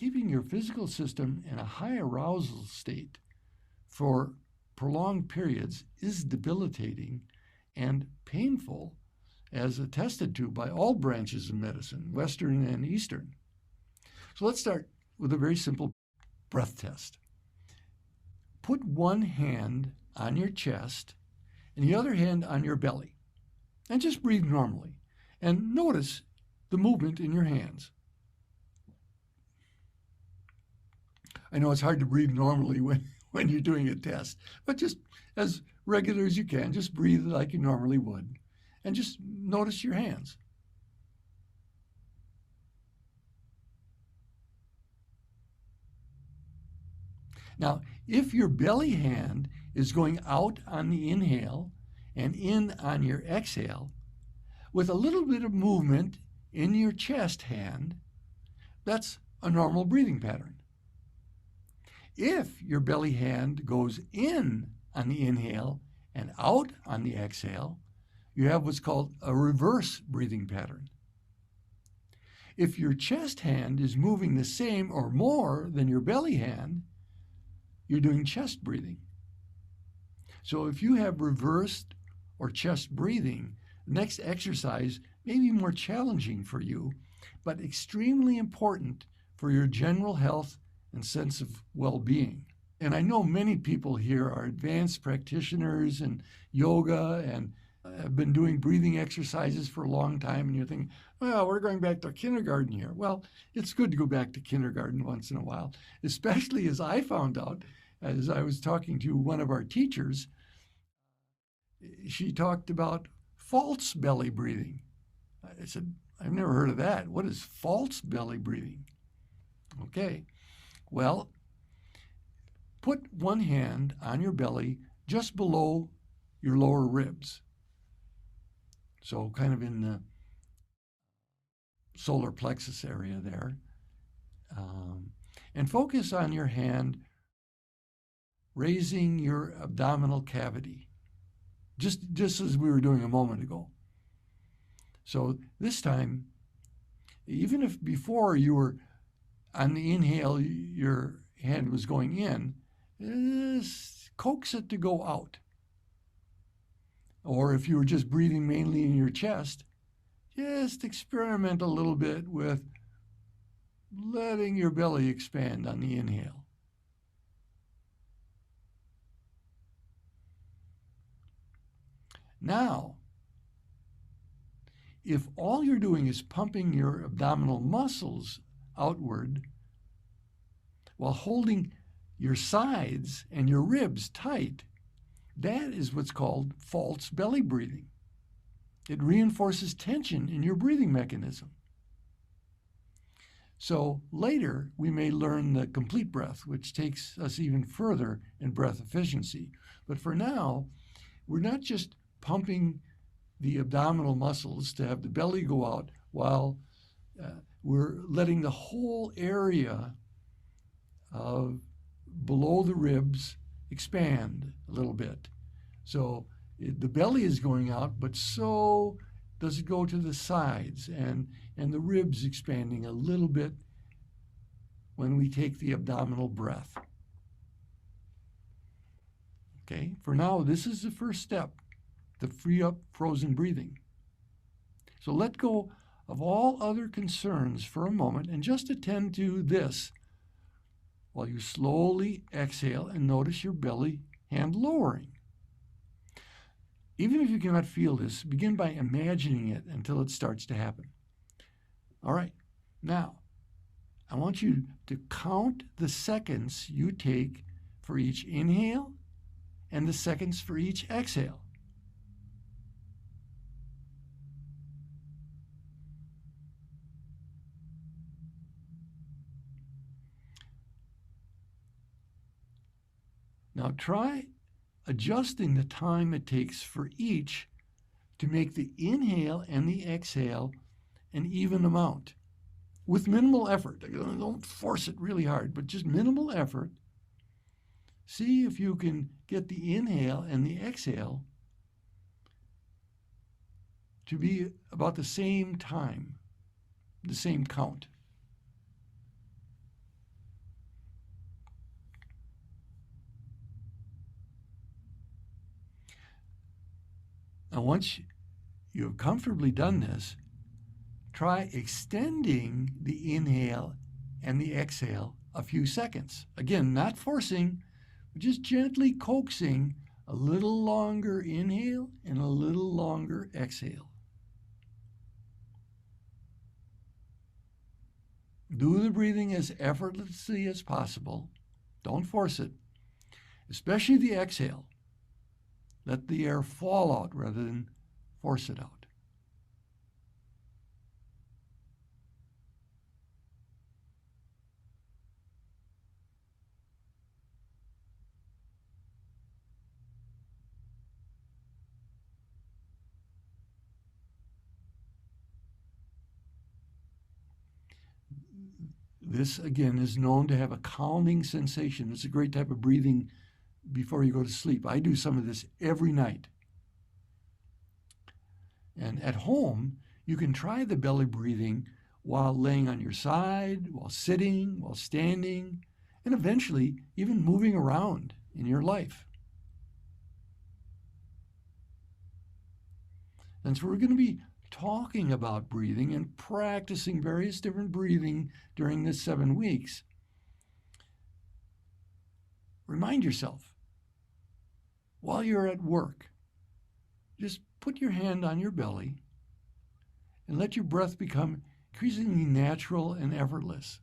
keeping your physical system in a high arousal state for prolonged periods is debilitating and painful, as attested to by all branches of medicine, Western and Eastern. So let's start with a very simple breath test. Put one hand on your chest and the other hand on your belly, and just breathe normally. And notice the movement in your hands. I know it's hard to breathe normally when you're doing a test, but just as regular as you can, just breathe like you normally would. And just notice your hands. Now, if your belly hand is going out on the inhale and in on your exhale, with a little bit of movement in your chest hand, that's a normal breathing pattern. If your belly hand goes in on the inhale and out on the exhale, you have what's called a reverse breathing pattern. If your chest hand is moving the same or more than your belly hand, you're doing chest breathing. So if you have reversed or chest breathing, the next exercise may be more challenging for you, but extremely important for your general health and sense of well-being. And I know many people here are advanced practitioners in yoga and have been doing breathing exercises for a long time, and you're thinking, well, we're going back to kindergarten here. Well, it's good to go back to kindergarten once in a while, especially as I found out, as I was talking to one of our teachers, she talked about false belly breathing. I said, I've never heard of that. What is false belly breathing? Okay, well, put one hand on your belly just below your lower ribs. So kind of in the solar plexus area there. And focus on your hand raising your abdominal cavity, just as we were doing a moment ago. So this time, even if before you were on the inhale, your hand was going in, just coax it to go out. Or if you were just breathing mainly in your chest, just experiment a little bit with letting your belly expand on the inhale. Now, if all you're doing is pumping your abdominal muscles outward while holding your sides and your ribs tight, that is what's called false belly breathing. It reinforces tension in your breathing mechanism. So later, we may learn the complete breath, which takes us even further in breath efficiency. But for now, we're not just pumping the abdominal muscles to have the belly go out while we're letting the whole area of below the ribs expand a little bit. So the belly is going out, but so does it go to the sides and the ribs expanding a little bit when we take the abdominal breath. Okay, for now, this is the first step to free up frozen breathing. So let go of all other concerns for a moment and just attend to this while you slowly exhale and notice your belly hand lowering. Even if you cannot feel this, begin by imagining it until it starts to happen. All right, now I want you to count the seconds you take for each inhale and the seconds for each exhale. Now try adjusting the time it takes for each to make the inhale and the exhale an even amount with minimal effort. Don't force it really hard, but just minimal effort. See if you can get the inhale and the exhale to be about the same time, the same count. Now, once you have comfortably done this, try extending the inhale and the exhale a few seconds. Again, not forcing, but just gently coaxing a little longer inhale and a little longer exhale. Do the breathing as effortlessly as possible. Don't force it, especially the exhale. Let the air fall out rather than force it out. This, again, is known to have a calming sensation. It's a great type of breathing before you go to sleep. I do some of this every night. And at home, you can try the belly breathing while laying on your side, while sitting, while standing, and eventually even moving around in your life. And so we're going to be talking about breathing and practicing various different breathing during this 7 weeks. Remind yourself, while you're at work, just put your hand on your belly and let your breath become increasingly natural and effortless.